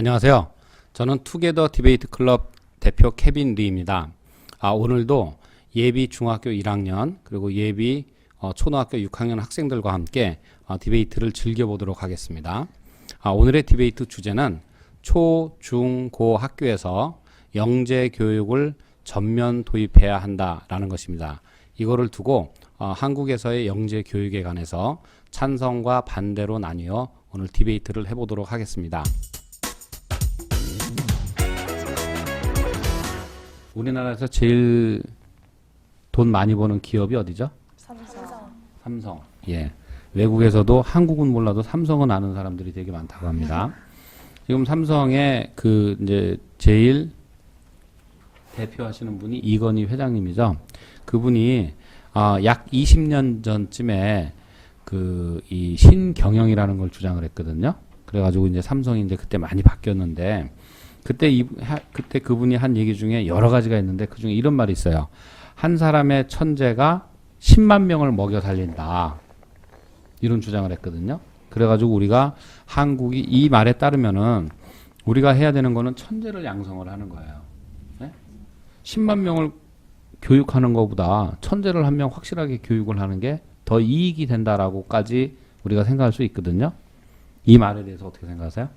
안녕하세요. 저는 투게더 디베이트 클럽 대표 케빈 리입니다. 오늘도 예비 중학교 1학년 그리고 예비 초등학교 6학년 학생들과 함께 디베이트를 즐겨보도록 하겠습니다. 오늘의 디베이트 주제는 초, 중, 고 학교에서 영재 교육을 전면 도입해야 한다라는 것입니다. 이거를 두고 한국에서의 영재 교육에 관해서 찬성과 반대로 나뉘어 오늘 디베이트를 해보도록 하겠습니다. 우리나라에서 제일 돈 많이 버는 기업이 어디죠? 삼성. 예. 외국에서도 한국은 몰라도 삼성은 아는 사람들이 되게 많다고 합니다. 지금 삼성의 이제 제일 대표하시는 분이 이건희 회장님이죠. 그분이 약 20년 전쯤에 이 신경영이라는 걸 주장을 했거든요. 그래가지고 이제 삼성이 이제 그때 많이 바뀌었는데 그때 그분이 한 얘기 중에 여러 가지가 있는데 그 중에 이런 말이 있어요. 한 사람의 천재가 10만 명을 먹여 살린다. 이런 주장을 했거든요. 그래가지고 우리가 한국이 이 말에 따르면은 우리가 해야 되는 거는 천재를 양성을 하는 거예요. 네? 10만 명을 교육하는 것보다 천재를 한 명 확실하게 교육을 하는 게 더 이익이 된다라고까지 우리가 생각할 수 있거든요. 이 말에 대해서 어떻게 생각하세요?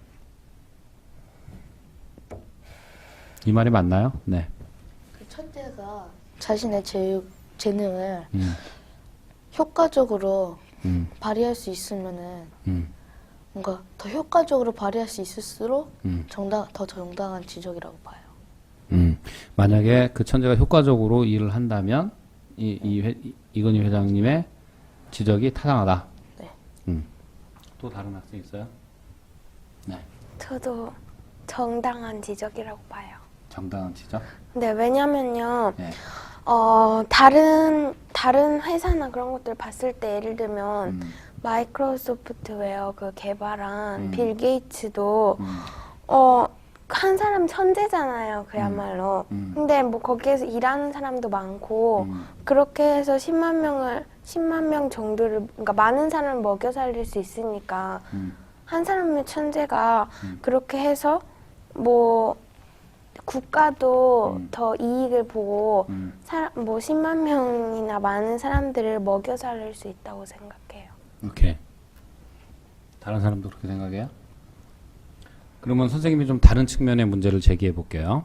이 말이 맞나요? 네. 그 천재가 자신의 재능을 효과적으로 발휘할 수 있으면은 뭔가 더 효과적으로 발휘할 수 있을수록 더 정당한 지적이라고 봐요. 만약에 그 천재가 효과적으로 일을 한다면 이건희 회장님의 지적이 타당하다. 네. 또 다른 학생 있어요? 네. 저도 정당한 지적이라고 봐요. 정당한 지적? 네, 왜냐면요. 네. 다른 회사나 그런 것들 봤을 때 예를 들면 마이크로소프트웨어 개발한 빌 게이츠도 한 사람 천재잖아요, 그야말로. 근데 뭐 거기에서 일하는 사람도 많고 그렇게 해서 10만 명 정도를, 그러니까 많은 사람을 먹여 살릴 수 있으니까 한 사람의 천재가 그렇게 해서 뭐 국가도 더 이익을 보고 뭐 10만 명이나 많은 사람들을 먹여 살릴 수 있다고 생각해요. 오케이. 다른 사람도 그렇게 생각해요? 그러면 선생님이 좀 다른 측면의 문제를 제기해 볼게요.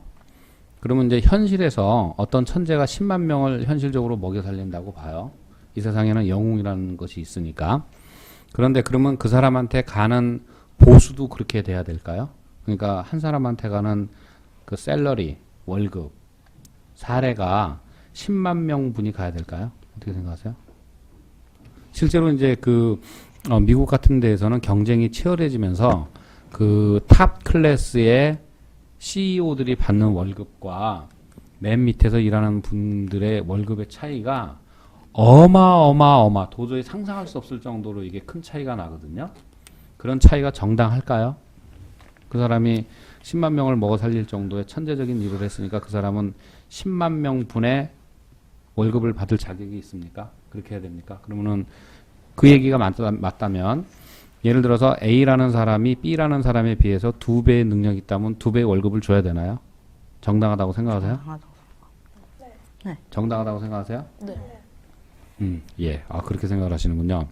그러면 이제 현실에서 어떤 천재가 10만 명을 현실적으로 먹여 살린다고 봐요. 이 세상에는 영웅이라는 것이 있으니까. 그런데 그러면 그 사람한테 가는 보수도 그렇게 돼야 될까요? 그러니까 한 사람한테 가는 그 샐러리, 월급, 사례가 10만 명 분이 가야 될까요? 어떻게 생각하세요? 실제로 이제 미국 같은 데에서는 경쟁이 치열해지면서 탑 클래스의 CEO들이 받는 월급과 맨 밑에서 일하는 분들의 월급의 차이가 도저히 상상할 수 없을 정도로 이게 큰 차이가 나거든요. 그런 차이가 정당할까요? 그 사람이 10만 명을 먹어 살릴 정도의 천재적인 일을 했으니까 그 사람은 10만 명 분의 월급을 받을 자격이 있습니까? 그렇게 해야 됩니까? 그러면은 그 얘기가 맞다면 예를 들어서 A라는 사람이 B라는 사람에 비해서 2배의 능력이 있다면 2배의 월급을 줘야 되나요? 정당하다고 생각하세요? 네. 정당하다고 생각하세요? 네. 예. 그렇게 생각을 하시는군요.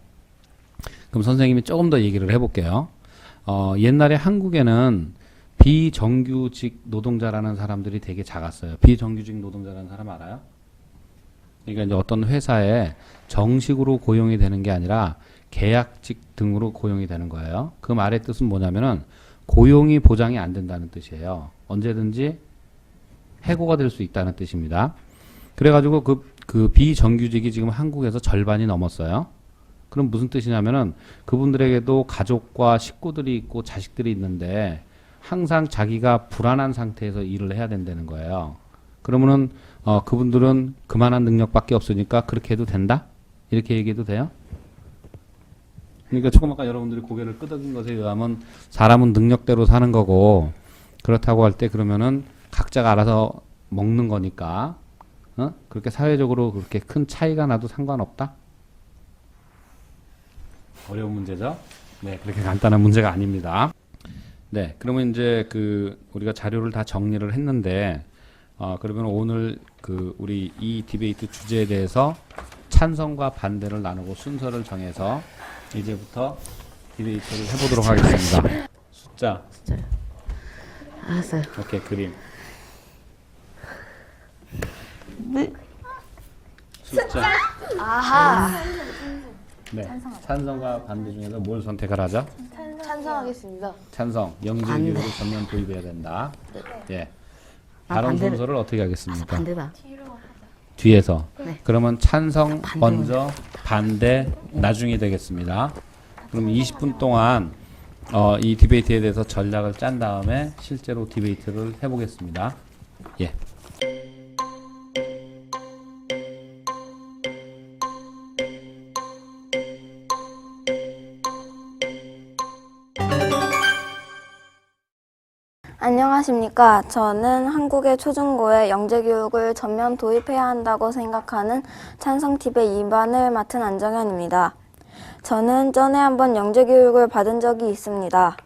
그럼 선생님이 조금 더 얘기를 해볼게요. 옛날에 한국에는 비정규직 노동자라는 사람들이 되게 작았어요. 비정규직 노동자라는 사람 알아요? 그러니까 이제 어떤 회사에 정식으로 고용이 되는 게 아니라 계약직 등으로 고용이 되는 거예요. 그 말의 뜻은 뭐냐면은 고용이 보장이 안 된다는 뜻이에요. 언제든지 해고가 될 수 있다는 뜻입니다. 그래가지고 그 비정규직이 지금 한국에서 절반이 넘었어요. 그럼 무슨 뜻이냐면은 그분들에게도 가족과 식구들이 있고 자식들이 있는데 항상 자기가 불안한 상태에서 일을 해야 된다는 거예요. 그러면은 그분들은 그만한 능력밖에 없으니까 그렇게 해도 된다? 이렇게 얘기해도 돼요? 그러니까 조금 아까 여러분들이 고개를 끄덕인 것에 의하면 사람은 능력대로 사는 거고 그렇다고 할 때 그러면은 각자가 알아서 먹는 거니까 그렇게 사회적으로 그렇게 큰 차이가 나도 상관없다? 어려운 문제죠? 네, 그렇게 간단한 문제가 아닙니다. 네, 그러면 이제 우리가 자료를 다 정리를 했는데, 그러면 오늘 우리 이 디베이트 주제에 대해서 찬성과 반대를 나누고 순서를 정해서 이제부터 디베이트를 해보도록 하겠습니다. 숫자. 숫자요. 알았어요. 오케이, 그림. 네. 숫자. 아하. 네. 찬성과 반대 중에서 뭘 선택을 하죠? 찬성하겠습니다. 찬성. 영재 반대. 교육을 전면 도입해야 된다. 예. 아, 발언 반대를- 순서를 어떻게 하겠습니까? 반대다. 뒤에서. 네. 그러면 찬성 반대 먼저, 반대 나중에 되겠습니다. 그럼 20분 동안 이 디베이트에 대해서 전략을 짠 다음에 실제로 디베이트를 해보겠습니다. 예. 안녕하십니까. 저는 한국의 초중고에 영재교육을 전면 도입해야 한다고 생각하는 찬성팁의 2반을 맡은 안정현입니다. 저는 전에 한번 영재교육을 받은 적이 있습니다.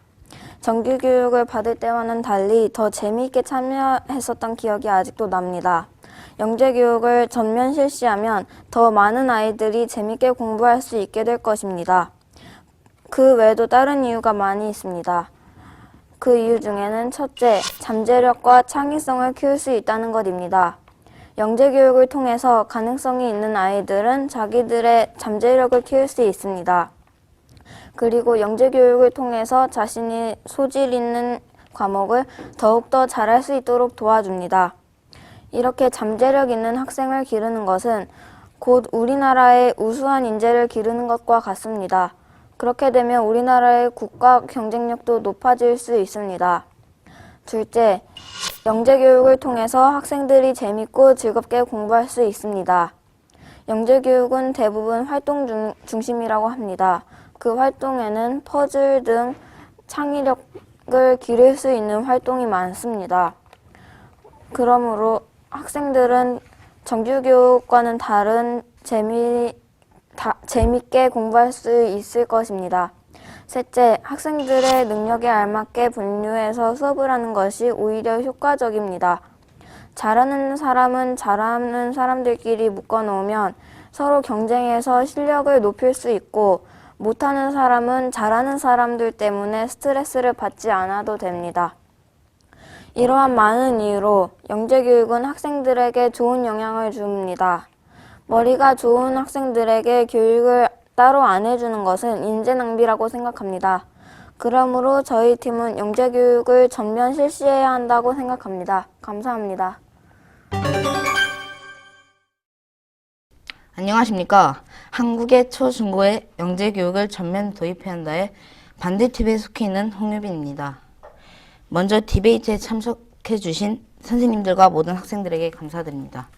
정규교육을 받을 때와는 달리 더 재미있게 참여했었던 기억이 아직도 납니다. 영재교육을 전면 실시하면 더 많은 아이들이 재미있게 공부할 수 있게 될 것입니다. 그 외에도 다른 이유가 많이 있습니다. 그 이유 중에는 첫째, 잠재력과 창의성을 키울 수 있다는 것입니다. 영재교육을 통해서 가능성이 있는 아이들은 자기들의 잠재력을 키울 수 있습니다. 그리고 영재교육을 통해서 자신이 소질 있는 과목을 더욱더 잘할 수 있도록 도와줍니다. 이렇게 잠재력 있는 학생을 기르는 것은 곧 우리나라의 우수한 인재를 기르는 것과 같습니다. 그렇게 되면 우리나라의 국가 경쟁력도 높아질 수 있습니다. 둘째, 영재교육을 통해서 학생들이 재밌고 즐겁게 공부할 수 있습니다. 영재교육은 대부분 활동 중심이라고 합니다. 그 활동에는 퍼즐 등 창의력을 기를 수 있는 활동이 많습니다. 그러므로 학생들은 정규교육과는 다른 재밌게 공부할 수 있을 것입니다. 셋째, 학생들의 능력에 알맞게 분류해서 수업을 하는 것이 오히려 효과적입니다. 잘하는 사람은 잘하는 사람들끼리 묶어놓으면 서로 경쟁해서 실력을 높일 수 있고, 못하는 사람은 잘하는 사람들 때문에 스트레스를 받지 않아도 됩니다. 이러한 많은 이유로 영재교육은 학생들에게 좋은 영향을 줍니다. 머리가 좋은 학생들에게 교육을 따로 안 해주는 것은 인재 낭비라고 생각합니다. 그러므로 저희 팀은 영재교육을 전면 실시해야 한다고 생각합니다. 감사합니다. 안녕하십니까. 한국의 초중고에 영재교육을 전면 도입해야 한다의 반대팀에 속해 있는 홍유빈입니다. 먼저 디베이트에 참석해주신 선생님들과 모든 학생들에게 감사드립니다.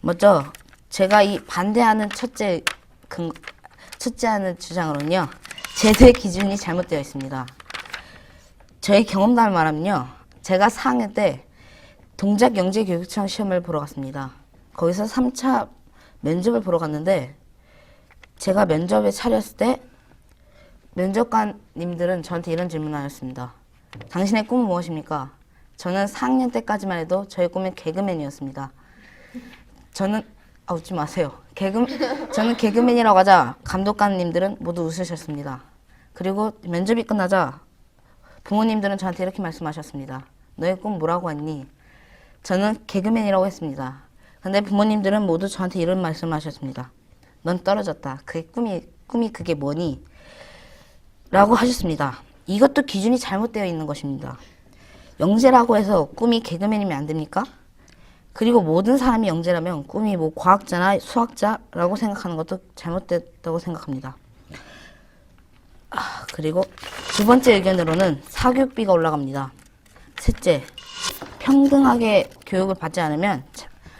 먼저 제가 이 반대하는 첫째하는 주장으로는요, 제대 기준이 잘못되어 있습니다. 저의 경험담을 말하면요, 제가 4학년 때 동작 영재교육청 시험을 보러 갔습니다. 거기서 3차 면접을 보러 갔는데, 제가 면접에 차렸을 때 면접관님들은 저한테 이런 질문을 하셨습니다. 당신의 꿈은 무엇입니까? 저는 4학년 때까지만 해도 저의 꿈은 개그맨이었습니다. 저는 웃지 마세요. 저는 개그맨이라고 하자 감독관님들은 모두 웃으셨습니다. 그리고 면접이 끝나자 부모님들은 저한테 이렇게 말씀하셨습니다. 너의 꿈 뭐라고 했니? 저는 개그맨이라고 했습니다. 근데 부모님들은 모두 저한테 이런 말씀하셨습니다. 넌 떨어졌다. 그게 꿈이 그게 뭐니? 라고 하셨습니다. 이것도 기준이 잘못되어 있는 것입니다. 영재라고 해서 꿈이 개그맨이면 안 됩니까? 그리고 모든 사람이 영재라면 꿈이 뭐 과학자나 수학자라고 생각하는 것도 잘못됐다고 생각합니다. 그리고 두 번째 의견으로는 사교육비가 올라갑니다. 셋째, 평등하게 교육을 받지 않으면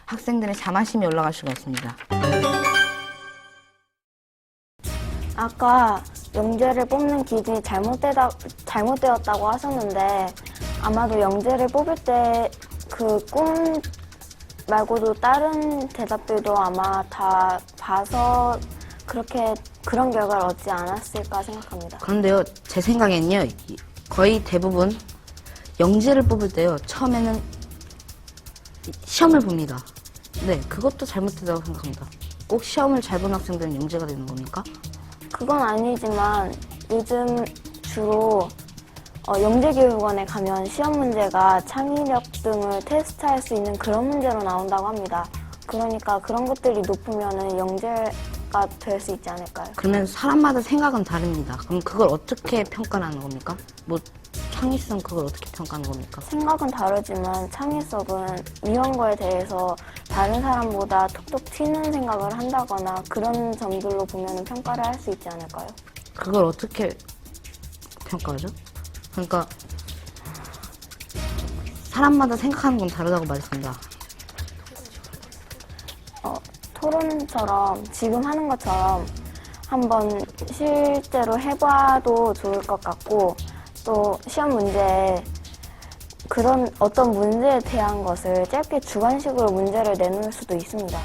학생들의 자만심이 올라갈 수가 있습니다. 아까 영재를 뽑는 기준이 잘못되었다고 하셨는데, 아마도 영재를 뽑을 때 그 꿈 말고도 다른 대답들도 아마 다 봐서 그런 결과를 얻지 않았을까 생각합니다. 그런데요, 제 생각에는요, 거의 대부분 영재를 뽑을 때요. 처음에는 시험을 봅니다. 네, 그것도 잘못되다고 생각합니다. 꼭 시험을 잘 본 학생들은 영재가 되는 겁니까? 그건 아니지만 요즘 주로 영재교육원에 가면 시험 문제가 창의력 등을 테스트할 수 있는 그런 문제로 나온다고 합니다. 그러니까 그런 것들이 높으면은 영재가 될 수 있지 않을까요? 그러면 사람마다 생각은 다릅니다. 그럼 그걸 어떻게 평가하는 겁니까? 뭐 창의성 그걸 어떻게 평가하는 겁니까? 생각은 다르지만 창의성은 이런 거에 대해서 다른 사람보다 톡톡 튀는 생각을 한다거나 그런 점들로 보면 평가를 할 수 있지 않을까요? 그걸 어떻게 평가하죠? 그러니까 사람마다 생각하는 건 다르다고 말했습니다. 토론처럼 지금 하는 것처럼 한번 실제로 해봐도 좋을 것 같고 또 시험 문제에 그런 어떤 문제에 대한 것을 짧게 주관식으로 문제를 내놓을 수도 있습니다.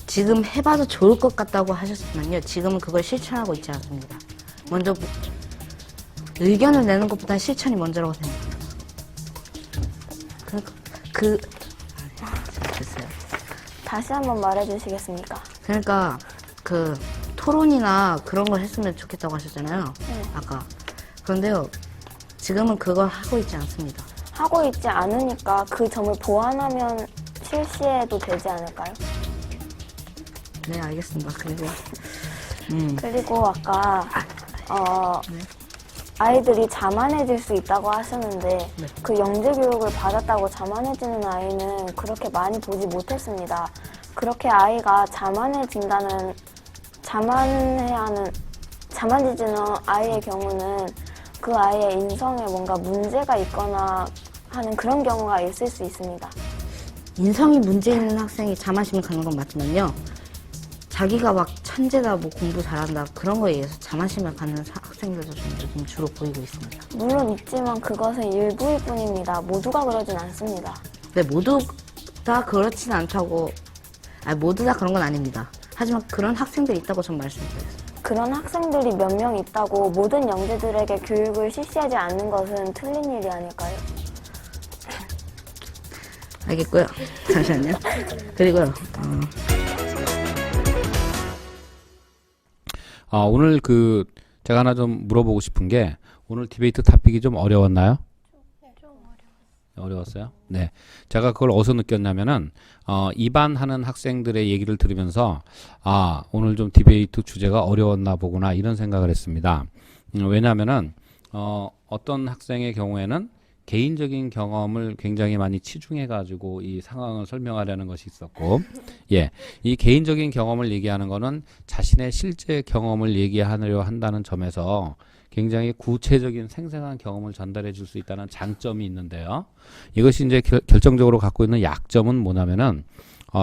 지금 해봐도 좋을 것 같다고 하셨지만요. 지금은 그걸 실천하고 있지 않습니다. 먼저 의견을 내는 것보다 실천이 먼저라고 생각합니다. 됐어요. 다시 한번 말해주시겠습니까? 그러니까 그 토론이나 그런 걸 했으면 좋겠다고 하셨잖아요. 네. 아까. 그런데요. 지금은 그걸 하고 있지 않습니다. 하고 있지 않으니까 그 점을 보완하면 실시해도 되지 않을까요? 네, 알겠습니다. 그리고 아까 아이들이 자만해질 수 있다고 하셨는데 네. 그 영재 교육을 받았다고 자만해지는 아이는 그렇게 많이 보지 못했습니다. 그렇게 아이가 자만해지는 아이의 경우는 그 아이의 인성에 뭔가 문제가 있거나 하는 그런 경우가 있을 수 있습니다. 인성이 문제 있는 학생이 자만심을 갖는 건 맞지만요. 자기가 막 천재다, 뭐 공부 잘한다 그런 거에 의해서 자만심을 갖는 학생들도 좀 요즘 주로 보이고 있습니다. 물론 있지만 그것은 일부일 뿐입니다. 모두가 그러진 않습니다. 네, 모두 다 그렇진 않다고, 모두 다 그런 건 아닙니다. 하지만 그런 학생들이 있다고 전 말씀드렸습니다. 그런 학생들이 몇 명 있다고 모든 영재들에게 교육을 실시하지 않는 것은 틀린 일이 아닐까요? 알겠고요. 잠시만요. 그리고요. 오늘 제가 하나 좀 물어보고 싶은 게 오늘 디베이트 토픽이 좀 어려웠나요? 어려웠어요? 네. 제가 그걸 어디서 느꼈냐면은, 입안하는 학생들의 얘기를 들으면서, 오늘 좀 디베이트 주제가 어려웠나 보구나, 이런 생각을 했습니다. 왜냐면은, 어떤 학생의 경우에는 개인적인 경험을 굉장히 많이 치중해가지고 이 상황을 설명하려는 것이 있었고, 예. 이 개인적인 경험을 얘기하는 거는 자신의 실제 경험을 얘기하려 한다는 점에서 굉장히 구체적인 생생한 경험을 전달해 줄 수 있다는 장점이 있는데요. 이것이 이제 결정적으로 갖고 있는 약점은 뭐냐면은,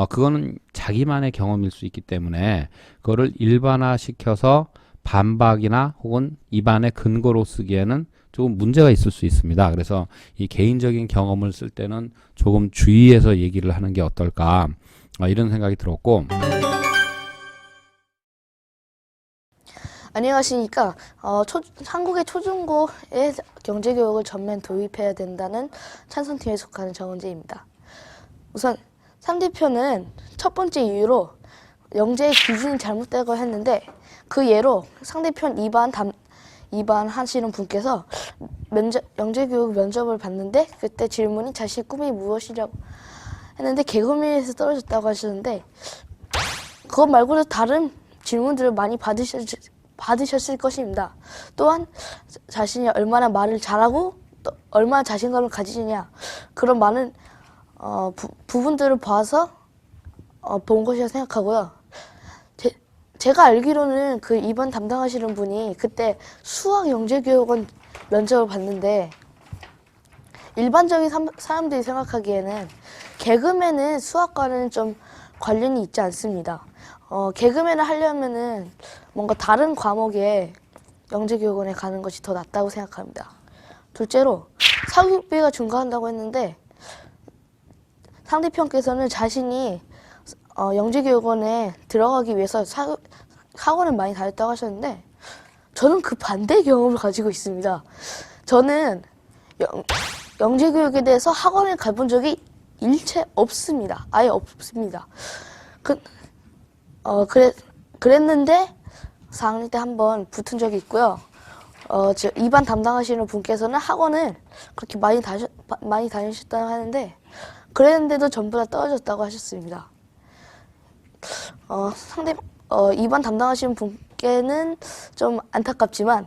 그거는 자기만의 경험일 수 있기 때문에 그거를 일반화시켜서 반박이나 혹은 입안의 근거로 쓰기에는 조금 문제가 있을 수 있습니다. 그래서 이 개인적인 경험을 쓸 때는 조금 주의해서 얘기를 하는 게 어떨까, 이런 생각이 들었고, 안녕하십니까. 한국의 초중고에 경제교육을 전면 도입해야 된다는 찬성팀에 속하는 정은재입니다. 우선 상대편은 첫 번째 이유로 영재의 기준이 잘못되고 했는데 그 예로 상대편 2반 하시는 분께서 영재교육 면접을 봤는데 그때 질문이 자신의 꿈이 무엇이냐고 했는데 개그맨에서 떨어졌다고 하셨는데 그것 말고도 다른 질문들을 많이 받으셨을 것입니다. 또한 자신이 얼마나 말을 잘하고 또 얼마나 자신감을 가지느냐 그런 많은 부분들을 봐서 본 것이라 생각하고요. 제가 알기로는 그 2번 담당하시는 분이 그때 수학 영재교육원 면접을 봤는데 일반적인 사람들이 생각하기에는 개그맨은 수학과는 좀 관련이 있지 않습니다. 개그맨을 하려면은 뭔가 다른 과목에 영재교육원에 가는 것이 더 낫다고 생각합니다. 둘째로 사교육비가 증가한다고 했는데 상대편께서는 자신이 영재교육원에 들어가기 위해서 학원을 많이 다녔다고 하셨는데 저는 그 반대의 경험을 가지고 있습니다. 저는 영재교육에 대해서 학원을 가본 적이 일체 없습니다. 아예 없습니다. 그랬는데 4학년 때 한번 붙은 적이 있고요. 2반 담당하시는 분께서는 학원을 그렇게 많이 다니셨다고 하는데 그랬는데도 전부 다 떨어졌다고 하셨습니다. 2반 담당하시는 분께는 좀 안타깝지만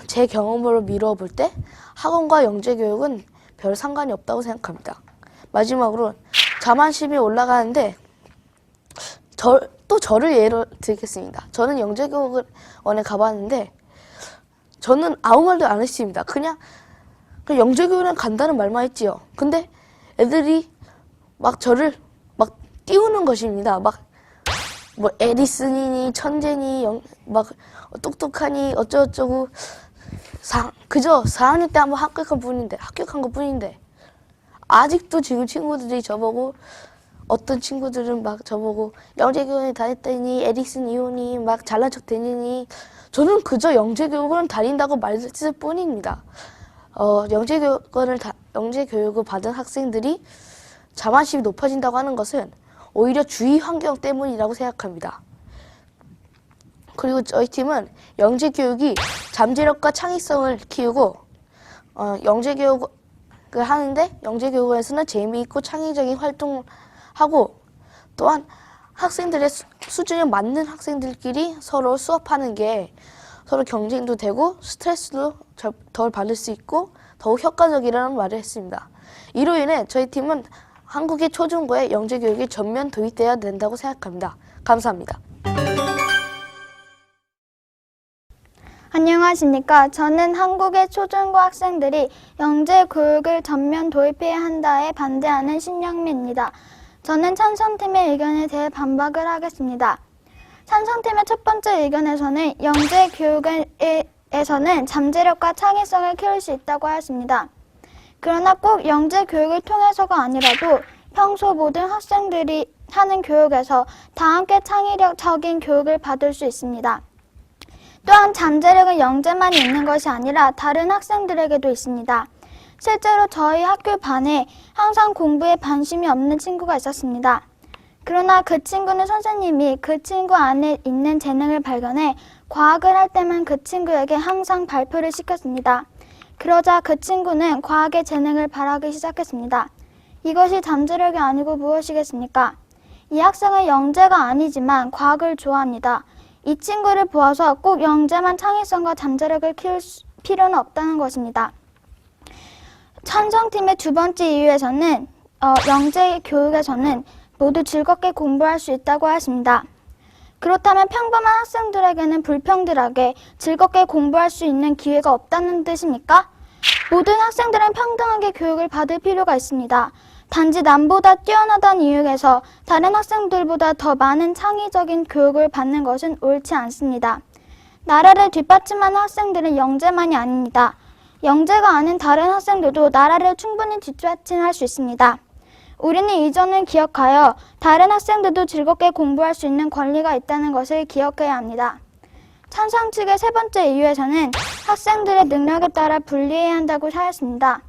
제 경험으로 미루어 볼 때 학원과 영재교육은 별 상관이 없다고 생각합니다. 마지막으로 자만심이 올라가는데 또 저를 예로 들겠습니다. 저는 영재교육원에 가봤는데 저는 아무 말도 안 했습니다. 그냥 영재교육원 간다는 말만 했지요. 근데 애들이 막 저를 막 띄우는 것입니다. 막 뭐 에디슨이니 천재니 막 똑똑하니 어쩌고저쩌고 그저 4학년 때 한번 합격한 것 뿐인데 아직도 지금 친구들이 저보고 어떤 친구들은 막 저보고 영재교육원에 다녔더니 에디슨 이호니 막 잘난 척 되니 저는 그저 영재교육원을 다닌다고 말했을 뿐입니다. 영재교육을 받은 학생들이 자만심이 높아진다고 하는 것은 오히려 주위 환경 때문이라고 생각합니다. 그리고 저희 팀은 영재교육이 잠재력과 창의성을 키우고 영재교육을 하는데 영재교육원에서는 재미있고 창의적인 활동을 하고 또한 학생들의 수준에 맞는 학생들끼리 서로 수업하는 게 서로 경쟁도 되고 스트레스도 덜 받을 수 있고 더욱 효과적이라는 말을 했습니다. 이로 인해 저희 팀은 한국의 초중고에 영재교육이 전면 도입되어야 된다고 생각합니다. 감사합니다. 안녕하십니까. 저는 한국의 초중고 학생들이 영재교육을 전면 도입해야 한다에 반대하는 신영미입니다. 저는 찬성팀의 의견에 대해 반박을 하겠습니다. 찬성팀의 첫 번째 의견에서는 영재교육에서는 잠재력과 창의성을 키울 수 있다고 하였습니다. 그러나 꼭 영재교육을 통해서가 아니라도 평소 모든 학생들이 하는 교육에서 다 함께 창의력적인 교육을 받을 수 있습니다. 또한 잠재력은 영재만이 있는 것이 아니라 다른 학생들에게도 있습니다. 실제로 저희 학교 반에 항상 공부에 관심이 없는 친구가 있었습니다. 그러나 그 친구는 선생님이 그 친구 안에 있는 재능을 발견해 과학을 할 때만 그 친구에게 항상 발표를 시켰습니다. 그러자 그 친구는 과학의 재능을 발하기 시작했습니다. 이것이 잠재력이 아니고 무엇이겠습니까? 이 학생은 영재가 아니지만 과학을 좋아합니다. 이 친구를 보아서 꼭 영재만 창의성과 잠재력을 키울 필요는 없다는 것입니다. 찬성팀의 두 번째 이유에서는 영재 교육에서는 모두 즐겁게 공부할 수 있다고 하십니다. 그렇다면 평범한 학생들에게는 불평등하게 즐겁게 공부할 수 있는 기회가 없다는 뜻입니까? 모든 학생들은 평등하게 교육을 받을 필요가 있습니다. 단지 남보다 뛰어나다는 이유에서 다른 학생들보다 더 많은 창의적인 교육을 받는 것은 옳지 않습니다. 나라를 뒷받침하는 학생들은 영재만이 아닙니다. 영재가 아닌 다른 학생들도 나라를 충분히 뒷받침할 수 있습니다. 우리는 이 점을 기억하여 다른 학생들도 즐겁게 공부할 수 있는 권리가 있다는 것을 기억해야 합니다. 찬성 측의 세 번째 이유에서는 학생들의 능력에 따라 분리해야 한다고 하였습니다.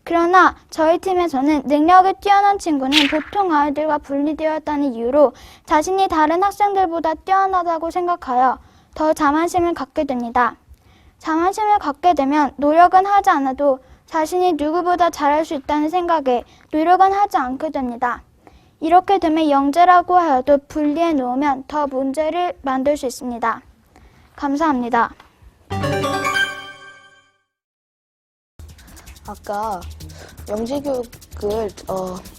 그러나 저희 팀에서는 능력이 뛰어난 친구는 보통 아이들과 분리되었다는 이유로 자신이 다른 학생들보다 뛰어나다고 생각하여 더 자만심을 갖게 됩니다. 자만심을 갖게 되면 노력은 하지 않아도 자신이 누구보다 잘할 수 있다는 생각에 노력은 하지 않게 됩니다. 이렇게 되면 영재라고 하여도 분리해 놓으면 더 문제를 만들 수 있습니다. 감사합니다. 아까 영재교육을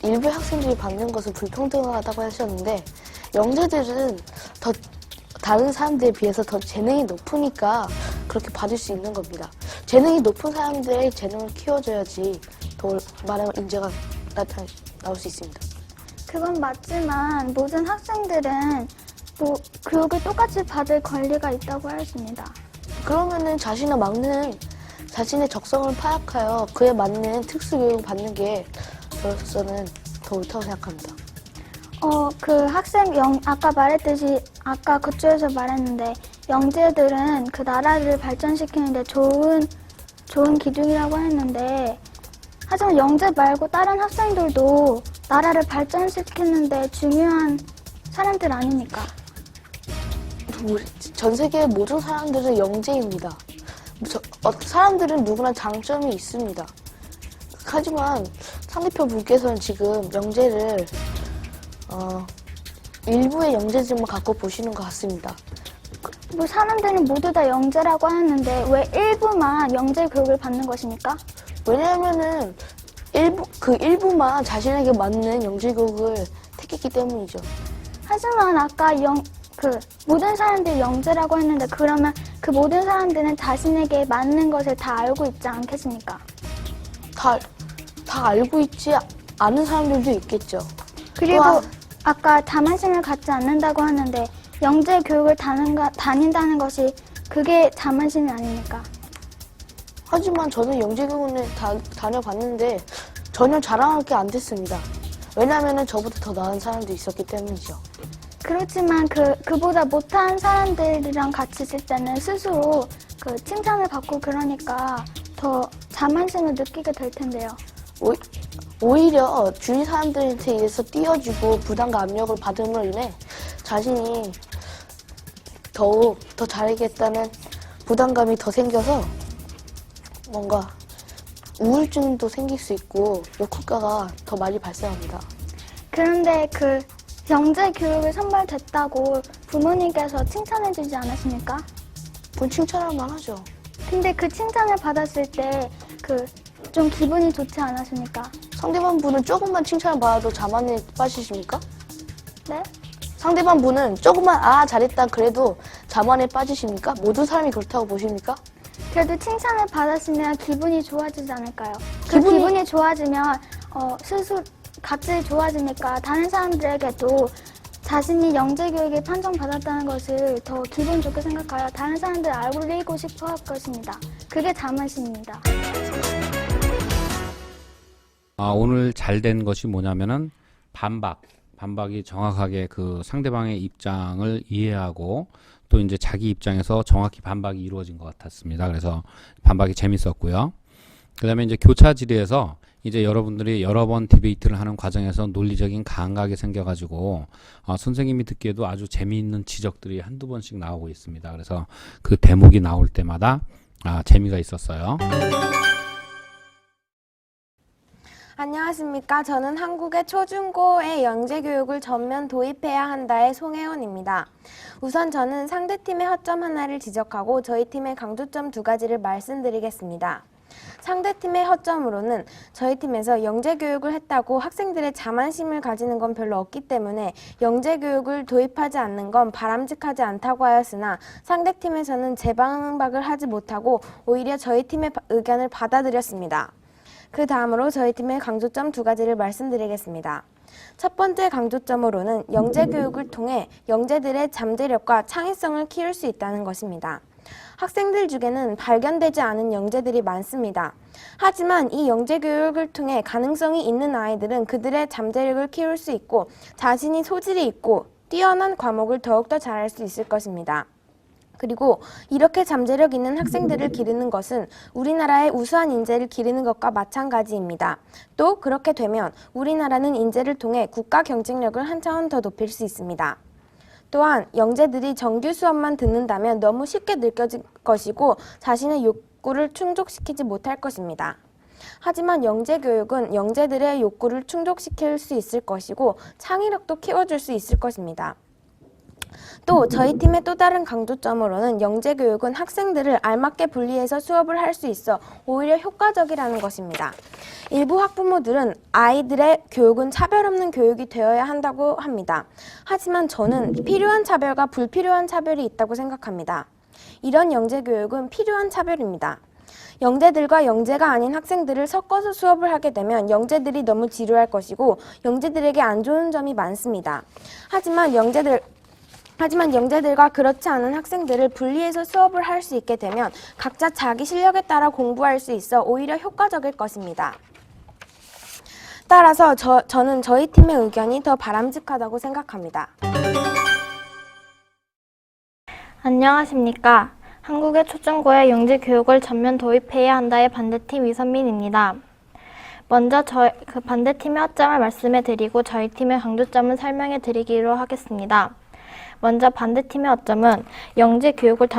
일부 학생들이 받는 것은 불평등하다고 하셨는데 영재들은 더 다른 사람들에 비해서 더 재능이 높으니까 그렇게 받을 수 있는 겁니다. 재능이 높은 사람들의 재능을 키워줘야지 더 많은 인재가 나올 수 있습니다. 그건 맞지만 모든 학생들은 교육을 똑같이 받을 권리가 있다고 하였습니다. 그러면은 자신의 적성을 파악하여 그에 맞는 특수교육을 받는 게 저로서는 더 옳다고 생각합니다. 아까 말했듯이, 아까 그쪽에서 말했는데, 영재들은 그 나라를 발전시키는데 좋은 좋은 기둥이라고 했는데 하지만 영재 말고 다른 학생들도 나라를 발전시키는데 중요한 사람들 아닙니까? 전 세계 모든 사람들은 영재입니다. 사람들은 누구나 장점이 있습니다. 하지만 상대편 분께서는 지금 영재를 일부의 영재들만 갖고 보시는 것 같습니다. 뭐 사람들은 모두 다 영재라고 하는데 왜 일부만 영재 교육을 받는 것입니까? 왜냐하면은 일부만 자신에게 맞는 영재 교육을 택했기 때문이죠. 하지만 아까 모든 사람들이 영재라고 했는데 그러면 그 모든 사람들은 자신에게 맞는 것을 다 알고 있지 않겠습니까? 다 알고 있지 않은 사람들도 있겠죠. 그리고 또한 아까 자만심을 갖지 않는다고 하는데 영재 교육을 다닌다는 것이 그게 자만심이 아닙니까? 하지만 저는 영재교육을 다녀봤는데 전혀 자랑할 게 안 됐습니다. 왜냐하면 저보다 더 나은 사람도 있었기 때문이죠. 그렇지만 그보다 못한 사람들이랑 같이 있을 때는 스스로 칭찬을 받고 그러니까 더 자만심을 느끼게 될 텐데요. 오히려 주위 사람들한테 의해서 띄워주고 부담과 압력을 받음으로 인해 자신이 더욱 더 잘하겠다는 부담감이 더 생겨서 뭔가 우울증도 생길 수 있고 역효과가 더 많이 발생합니다. 그런데 영재 교육을 선발됐다고 부모님께서 칭찬해주지 않으십니까? 본 칭찬할 만하죠. 근데 그 칭찬을 받았을 때 좀 기분이 좋지 않으십니까? 상대방 분은 조금만 칭찬을 받아도 자만에 빠지십니까? 네? 상대방 분은 조금만 잘했다 그래도 자만에 빠지십니까? 모든 사람이 그렇다고 보십니까? 그래도 칭찬을 받았으면 기분이 좋아지지 않을까요? 기분이 좋아지면 스스로 각질이 좋아지니까 다른 사람들에게도 자신이 영재 교육에 판정받았다는 것을 더 기분 좋게 생각하여 다른 사람들 알리고 싶어 할 것입니다. 그게 자만심입니다. 오늘 잘 된 것이 뭐냐면은 반박이 정확하게 그 상대방의 입장을 이해하고 또 이제 자기 입장에서 정확히 반박이 이루어진 것 같았습니다. 그래서 반박이 재밌었고요. 그다음에 이제 교차 질의에서 이제 여러분들이 여러 번 디베이트를 하는 과정에서 논리적인 감각이 생겨가지고 선생님이 듣기에도 아주 재미있는 지적들이 한두 번씩 나오고 있습니다. 그래서 그 대목이 나올 때마다 재미가 있었어요. 안녕하십니까. 저는 한국의 초중고의 영재교육을 전면 도입해야 한다의 송혜원입니다. 우선 저는 상대팀의 허점 하나를 지적하고 저희 팀의 강조점 2가지를 말씀드리겠습니다. 상대팀의 허점으로는 저희 팀에서 영재교육을 했다고 학생들의 자만심을 가지는 건 별로 없기 때문에 영재교육을 도입하지 않는 건 바람직하지 않다고 하였으나 상대팀에서는 재반박을 하지 못하고 오히려 저희 팀의 의견을 받아들였습니다. 그 다음으로 저희 팀의 강조점 2가지를 말씀드리겠습니다. 첫 번째 강조점으로는 영재교육을 통해 영재들의 잠재력과 창의성을 키울 수 있다는 것입니다. 학생들 중에는 발견되지 않은 영재들이 많습니다. 하지만 이 영재교육을 통해 가능성이 있는 아이들은 그들의 잠재력을 키울 수 있고 자신이 소질이 있고 뛰어난 과목을 더욱더 잘할 수 있을 것입니다. 그리고 이렇게 잠재력 있는 학생들을 기르는 것은 우리나라의 우수한 인재를 기르는 것과 마찬가지입니다. 또 그렇게 되면 우리나라는 인재를 통해 국가 경쟁력을 한 차원 더 높일 수 있습니다. 또한 영재들이 정규 수업만 듣는다면 너무 쉽게 느껴질 것이고 자신의 욕구를 충족시키지 못할 것입니다. 하지만 영재교육은 영재들의 욕구를 충족시킬 수 있을 것이고 창의력도 키워줄 수 있을 것입니다. 또 저희 팀의 또 다른 강조점으로는 영재교육은 학생들을 알맞게 분리해서 수업을 할 수 있어 오히려 효과적이라는 것입니다. 일부 학부모들은 아이들의 교육은 차별 없는 교육이 되어야 한다고 합니다. 하지만 저는 필요한 차별과 불필요한 차별이 있다고 생각합니다. 이런 영재교육은 필요한 차별입니다. 영재들과 영재가 아닌 학생들을 섞어서 수업을 하게 되면 영재들이 너무 지루할 것이고 영재들에게 안 좋은 점이 많습니다. 하지만 영재들과 그렇지 않은 학생들을 분리해서 수업을 할 수 있게 되면 각자 자기 실력에 따라 공부할 수 있어 오히려 효과적일 것입니다. 따라서 저는 저희 팀의 의견이 더 바람직하다고 생각합니다. 안녕하십니까. 한국의 초중고에 영재 교육을 전면 도입해야 한다의 반대팀 이선민입니다. 먼저 그 반대팀의 허점을 말씀해 드리고 저희 팀의 강조점을 설명해 드리기로 하겠습니다. 먼저 반대팀의 허점은 영재 교육을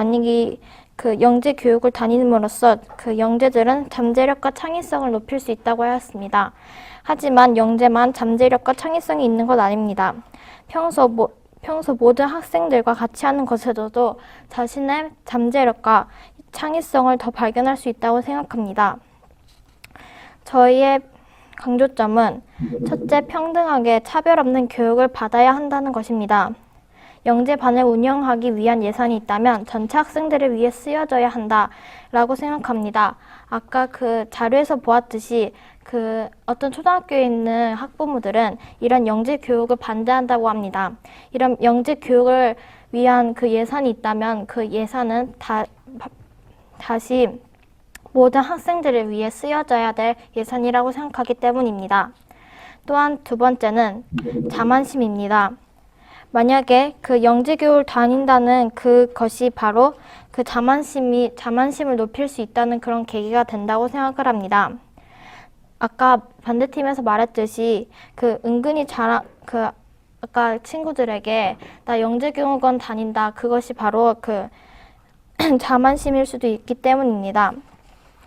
다님으로써 그 영재들은 잠재력과 창의성을 높일 수 있다고 하였습니다. 하지만 영재만 잠재력과 창의성이 있는 것 아닙니다. 평소 모든 학생들과 같이 하는 것에서도 자신의 잠재력과 창의성을 더 발견할 수 있다고 생각합니다. 저희의 강조점은 첫째, 평등하게 차별 없는 교육을 받아야 한다는 것입니다. 영재반을 운영하기 위한 예산이 있다면 전체 학생들을 위해 쓰여져야 한다라고 생각합니다. 아까 그 자료에서 보았듯이 그 어떤 초등학교에 있는 학부모들은 이런 영재 교육을 반대한다고 합니다. 이런 영재 교육을 위한 그 예산이 있다면 그 예산은 다시 모든 학생들을 위해 쓰여져야 될 예산이라고 생각하기 때문입니다. 또한 두 번째는 자만심입니다. 만약에 그 영재교육을 다닌다는 그것이 바로 그 자만심을 높일 수 있다는 그런 계기가 된다고 생각을 합니다. 아까 반대팀에서 말했듯이 그 은근히 아까 친구들에게 나 영재교육원 다닌다, 그것이 바로 그 자만심일 수도 있기 때문입니다.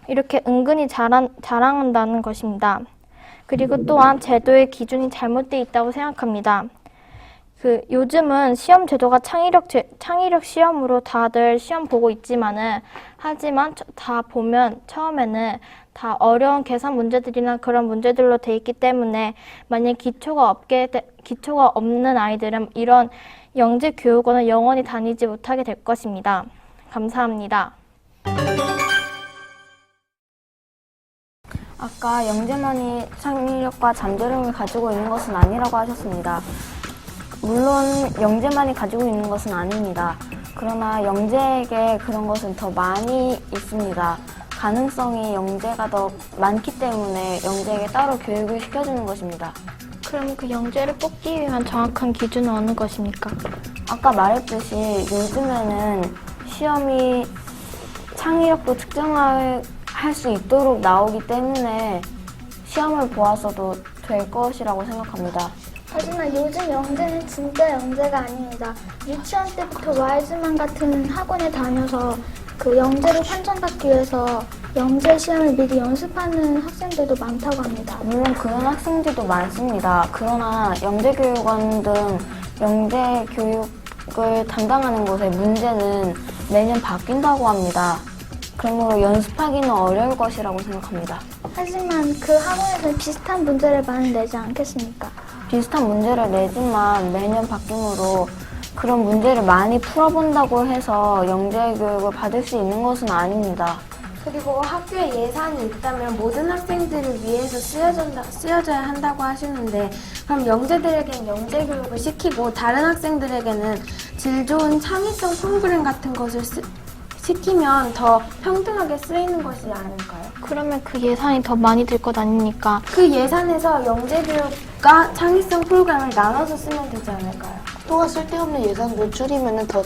이렇게 은근히 자랑한다는 것입니다. 그리고 또한 제도의 기준이 잘못되어 있다고 생각합니다. 요즘은 시험 제도가 창의력 시험으로 다들 시험 보고 있지만은, 하지만 다 보면 처음에는 다 어려운 계산 문제들이나 그런 문제들로 돼 있기 때문에 만약 기초가 없는 아이들은 이런 영재 교육원을 영원히 다니지 못하게 될 것입니다. 감사합니다. 아까 영재만이 창의력과 잠재력을 가지고 있는 것은 아니라고 하셨습니다. 물론 영재만이 가지고 있는 것은 아닙니다. 그러나 영재에게 그런 것은 더 많이 있습니다. 가능성이 영재가 더 많기 때문에 영재에게 따로 교육을 시켜주는 것입니다. 그럼 그 영재를 뽑기 위한 정확한 기준은 어느 것입니까? 아까 말했듯이 요즘에는 시험이 창의력도 측정할 수 있도록 나오기 때문에 시험을 보아서도 될 것이라고 생각합니다. 하지만 요즘 영재는 진짜 영재가 아닙니다. 유치원 때부터 와이즈만 같은 학원에 다녀서 그 영재를 판정받기 위해서 영재 시험을 미리 연습하는 학생들도 많다고 합니다. 물론 그런 학생들도 많습니다. 그러나 영재교육원 등 영재 교육을 담당하는 곳의 문제는 매년 바뀐다고 합니다. 그러므로 연습하기는 어려울 것이라고 생각합니다. 하지만 그 학원에서는 비슷한 문제를 많이 내지 않겠습니까? 비슷한 문제를 내지만 매년 바뀌므로 그런 문제를 많이 풀어본다고 해서 영재 교육을 받을 수 있는 것은 아닙니다. 그리고 학교에 예산이 있다면 모든 학생들을 위해서 쓰여져야 한다고 하시는데, 그럼 영재들에게는 영재 교육을 시키고 다른 학생들에게는 질 좋은 창의성 프로그램 같은 것을 시키면 더 평등하게 쓰이는 것이 아닐까요? 그러면 그 예산이 더 많이 들 것 아닙니까? 그 예산에서 영재 교육과 창의성 프로그램을 나눠서 쓰면 되지 않을까요? 또한 쓸데없는 예산도 줄이면 더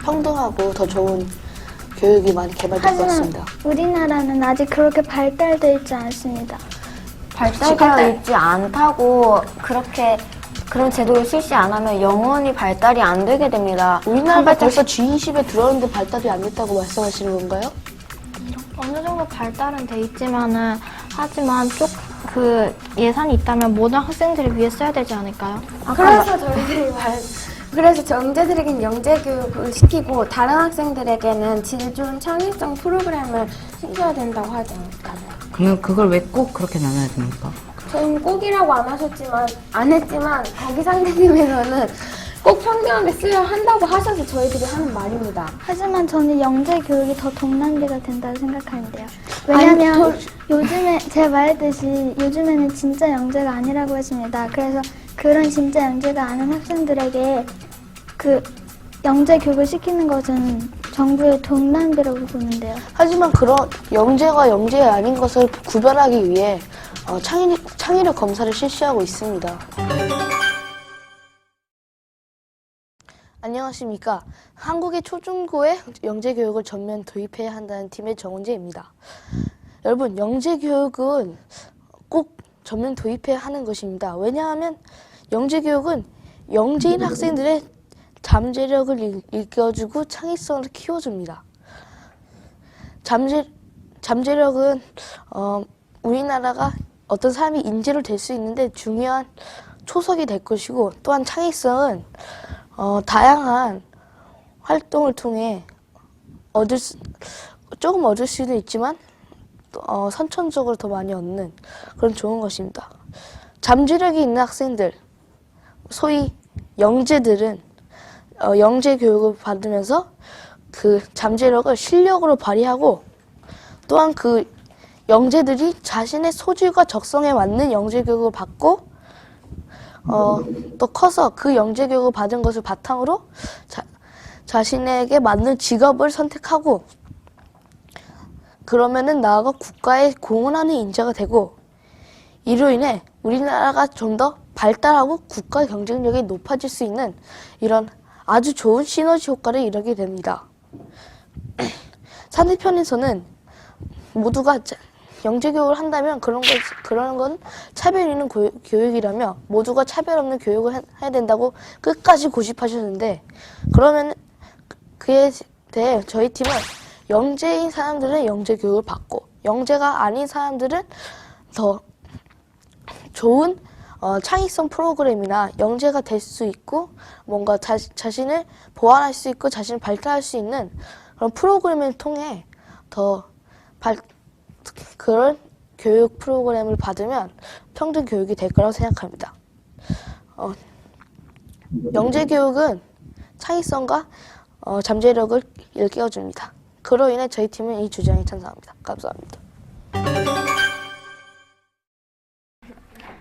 평등하고 더 좋은 교육이 많이 개발될 것 같습니다. 우리나라는 아직 그렇게 발달되어 있지 않습니다. 발달되어 있지 않다고 그런 제도를 실시 안 하면 영원히 발달이 안 되게 됩니다. 우리나라가 벌써 G20에 들어왔는데 발달이 안 됐다고 말씀하시는 건가요? 어느 정도 발달은 돼 있지만은, 하지만 그 예산이 있다면 모든 학생들을 위해 써야 되지 않을까요? 그래서 영재들에게는 영재 교육을 시키고 다른 학생들에게는 질 좋은 창의성 프로그램을 시켜야 된다고 하지 않을까요? 그러면 그걸 왜 꼭 그렇게 나눠야 됩니까? 저희는 꼭이라고 안 했지만 거기 상대팀에서는 꼭 평등하게 쓰여야 한다고 하셔서 저희들이 하는 말입니다. 하지만 저는 영재 교육이 더 동남비가 된다고 생각하는데요. 왜냐하면 요즘에 제가 말했듯이 요즘에는 진짜 영재가 아니라고 했습니다. 그래서 그런 진짜 영재가 아닌 학생들에게 그 영재 교육을 시키는 것은 정부의 동남비라고 보는데요. 하지만 그런 영재가 영재 아닌 것을 구별하기 위해 창의력 검사를 실시하고 있습니다. 안녕하십니까. 한국의 초중고에 영재교육을 전면 도입해야 한다는 팀의 정은재입니다. 여러분, 영재교육은 꼭 전면 도입해야 하는 것입니다. 왜냐하면 영재교육은 영재인 학생들의 잠재력을 일깨워주고 창의성을 키워줍니다. 잠재력은 우리나라가 어떤 사람이 인재로 될 수 있는데 중요한 초석이 될 것이고, 또한 창의성은 다양한 활동을 통해 조금 얻을 수는 있지만 선천적으로 더 많이 얻는 그런 좋은 것입니다. 잠재력이 있는 학생들, 소위 영재들은 영재 교육을 받으면서 그 잠재력을 실력으로 발휘하고, 또한 그 영재들이 자신의 소질과 적성에 맞는 영재 교육을 받고 또 커서 그 영재 교육을 받은 것을 바탕으로 자신에게 맞는 직업을 선택하고, 그러면은 나아가 국가에 공헌하는 인재가 되고, 이로 인해 우리나라가 좀 더 발달하고 국가 경쟁력이 높아질 수 있는 이런 아주 좋은 시너지 효과를 이루게 됩니다. 상대편에서는 모두가 영재 교육을 한다면 그런 건 차별 있는 교육이라며 모두가 차별 없는 교육을 해야 된다고 끝까지 고집하셨는데, 그러면 그에 대해 저희 팀은 영재인 사람들은 영재 교육을 받고, 영재가 아닌 사람들은 더 좋은 창의성 프로그램이나 영재가 될 수 있고 뭔가 자신을 보완할 수 있고 자신을 발달할 수 있는 그런 프로그램을 통해 그런 교육 프로그램을 받으면 평등 교육이 될 거라고 생각합니다. 영재 교육은 창의성과 잠재력을 일깨워줍니다. 그로 인해 저희 팀은 이 주장에 찬성합니다. 감사합니다.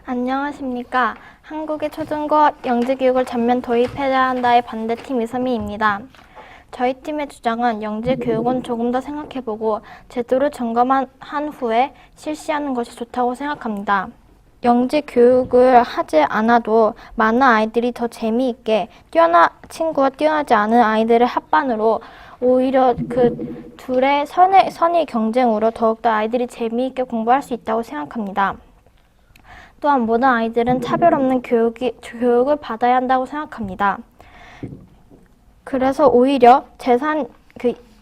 안녕하십니까. 한국의 초중고 영재교육을 전면 도입해야 한다의 반대팀 이선미입니다. 저희 팀의 주장은 영재교육은 조금 더 생각해보고 제도를 점검한 후에 실시하는 것이 좋다고 생각합니다. 영재교육을 하지 않아도 많은 아이들이 더 재미있게 친구가 뛰어나지 않은 아이들을 합반으로 오히려 그 둘의 선의 경쟁으로 더욱더 아이들이 재미있게 공부할 수 있다고 생각합니다. 또한 모든 아이들은 차별 없는 교육을 받아야 한다고 생각합니다. 그래서 오히려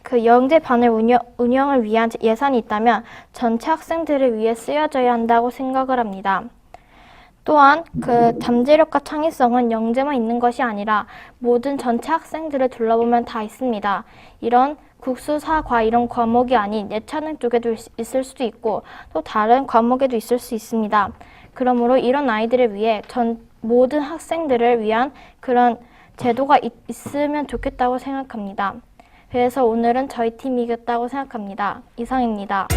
그 영재반을 운영을 위한 예산이 있다면 전체 학생들을 위해 쓰여져야 한다고 생각을 합니다. 또한 그 잠재력과 창의성은 영재만 있는 것이 아니라 모든 전체 학생들을 둘러보면 다 있습니다. 이런 국수사과 이런 과목이 아닌 예체능 쪽에도 있을 수도 있고 또 다른 과목에도 있을 수 있습니다. 그러므로 이런 아이들을 위해 모든 학생들을 위한 그런 제도가 있으면 좋겠다고 생각합니다. 그래서 오늘은 저희 팀이 이겼다고 생각합니다. 이상입니다.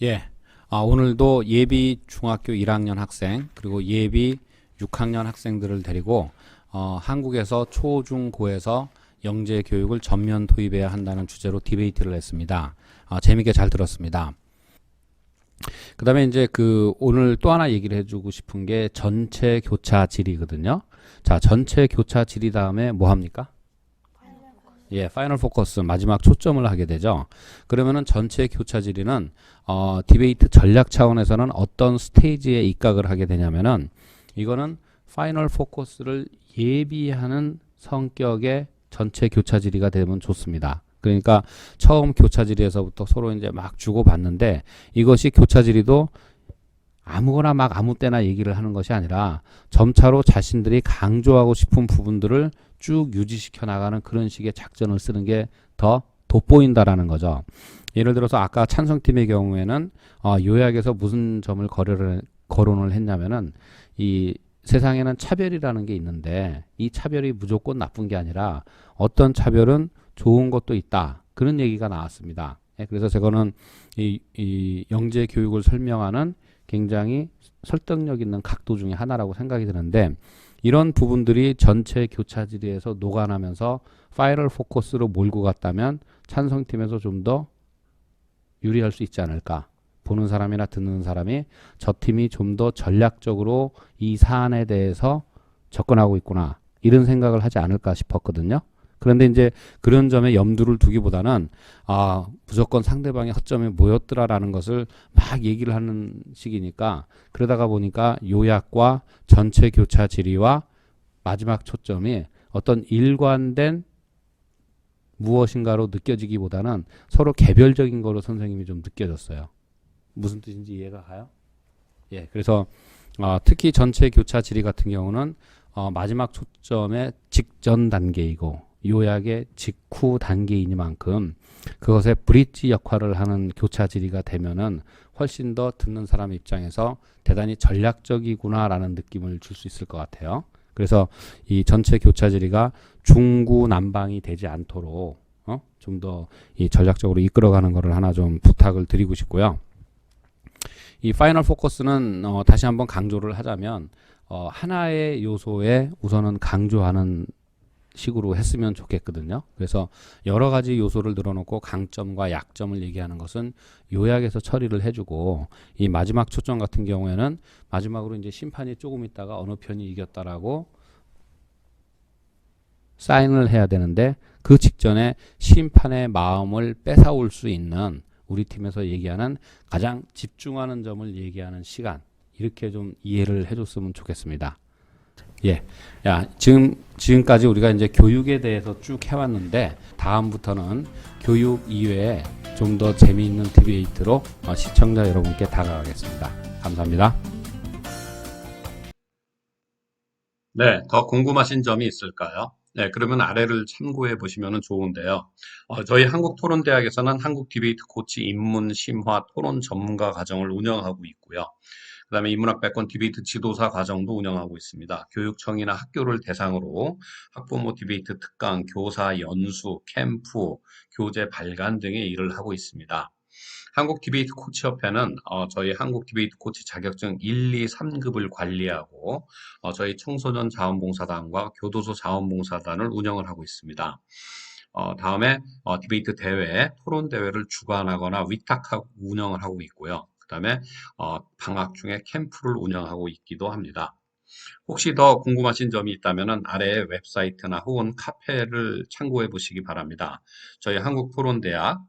예. 오늘도 예비 중학교 1학년 학생 그리고 예비 6학년 학생들을 데리고 한국에서 초, 중, 고에서 영재 교육을 전면 도입해야 한다는 주제로 디베이트를 했습니다. 재밌게 잘 들었습니다. 그 다음에 이제 오늘 또 하나 얘기를 해주고 싶은 게 전체 교차 질이거든요. 자, 전체 교차 질이 다음에 뭐 합니까? 예, 파이널 포커스 마지막 초점을 하게 되죠. 그러면은 전체 교차 질의는 디베이트 전략 차원에서는 어떤 스테이지에 입각을 하게 되냐면은 이거는 파이널 포커스를 예비하는 성격의 전체 교차 질의가 되면 좋습니다. 그러니까 처음 교차 질의에서부터 서로 이제 막 주고받는데 이것이 교차 질의도 아무거나 막 아무 때나 얘기를 하는 것이 아니라 점차로 자신들이 강조하고 싶은 부분들을 쭉 유지시켜 나가는 그런 식의 작전을 쓰는 게 더 돋보인다라는 거죠. 예를 들어서 아까 찬성팀의 경우에는 요약에서 무슨 점을 거론을 했냐면은 이 세상에는 차별이라는 게 있는데 이 차별이 무조건 나쁜 게 아니라 어떤 차별은 좋은 것도 있다. 그런 얘기가 나왔습니다. 그래서 저거는 이 영재 교육을 설명하는 굉장히 설득력 있는 각도 중에 하나라고 생각이 드는데 이런 부분들이 전체 교차 질의에서 녹아나면서 파이널 포커스로 몰고 갔다면 찬성팀에서 좀 더 유리할 수 있지 않을까. 보는 사람이나 듣는 사람이 저 팀이 좀 더 전략적으로 이 사안에 대해서 접근하고 있구나. 이런 생각을 하지 않을까 싶었거든요. 그런데 이제 그런 점에 염두를 두기보다는 무조건 상대방의 허점이 뭐였더라라는 것을 막 얘기를 하는 식이니까 그러다가 보니까 요약과 전체 교차 질의와 마지막 초점이 어떤 일관된 무엇인가로 느껴지기보다는 서로 개별적인 거로 선생님이 좀 느껴졌어요. 무슨 뜻인지 이해가 가요? 예, 그래서 특히 전체 교차 질의 같은 경우는 마지막 초점의 직전 단계이고 요약의 직후 단계이니만큼 그것의 브릿지 역할을 하는 교차 질의가 되면은 훨씬 더 듣는 사람 입장에서 대단히 전략적이구나라는 느낌을 줄 수 있을 것 같아요. 그래서 이 전체 교차 질의가 중구난방이 되지 않도록 좀 더 이 전략적으로 이끌어가는 것을 하나 좀 부탁을 드리고 싶고요. 이 파이널 포커스는 다시 한번 강조를 하자면 하나의 요소에 우선은 강조하는 식으로 했으면 좋겠거든요. 그래서 여러 가지 요소를 늘어놓고 강점과 약점을 얘기하는 것은 요약해서 처리를 해주고 이 마지막 초점 같은 경우에는 마지막으로 이제 심판이 조금 있다가 어느 편이 이겼다라고 사인을 해야 되는데 그 직전에 심판의 마음을 뺏어올 수 있는 우리 팀에서 얘기하는 가장 집중하는 점을 얘기하는 시간, 이렇게 좀 이해를 해줬으면 좋겠습니다. 예, 지금까지 우리가 이제 교육에 대해서 쭉 해왔는데 다음부터는 교육 이외에 좀 더 재미있는 디베이트로 시청자 여러분께 다가가겠습니다. 감사합니다. 네, 더 궁금하신 점이 있을까요? 네, 그러면 아래를 참고해 보시면 좋은데요. 저희 한국토론대학에서는 한국 디베이트 코치 입문 심화 토론 전문가 과정을 운영하고 있고요. 그 다음에 인문학백권 디베이트 지도사 과정도 운영하고 있습니다. 교육청이나 학교를 대상으로 학부모 디베이트 특강, 교사 연수, 캠프, 교재 발간 등의 일을 하고 있습니다. 한국 디베이트 코치협회는 저희 한국 디베이트 코치 자격증 1, 2, 3급을 관리하고 저희 청소년 자원봉사단과 교도소 자원봉사단을 운영을 하고 있습니다. 다음에 디베이트 대회, 토론 대회를 주관하거나 위탁하고 운영을 하고 있고요. 그 다음에 방학 중에 캠프를 운영하고 있기도 합니다. 혹시 더 궁금하신 점이 있다면 아래에 웹사이트나 혹은 카페를 참고해 보시기 바랍니다. 저희 한국토론대학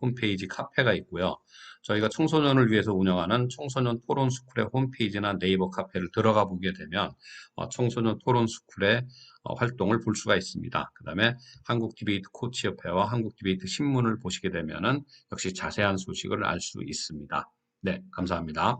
홈페이지 카페가 있고요. 저희가 청소년을 위해서 운영하는 청소년 토론 스쿨의 홈페이지나 네이버 카페를 들어가 보게 되면 청소년 토론 스쿨의 활동을 볼 수가 있습니다. 그 다음에 한국 디베이트 코치협회와 한국 디베이트 신문을 보시게 되면은 역시 자세한 소식을 알 수 있습니다. 네, 감사합니다.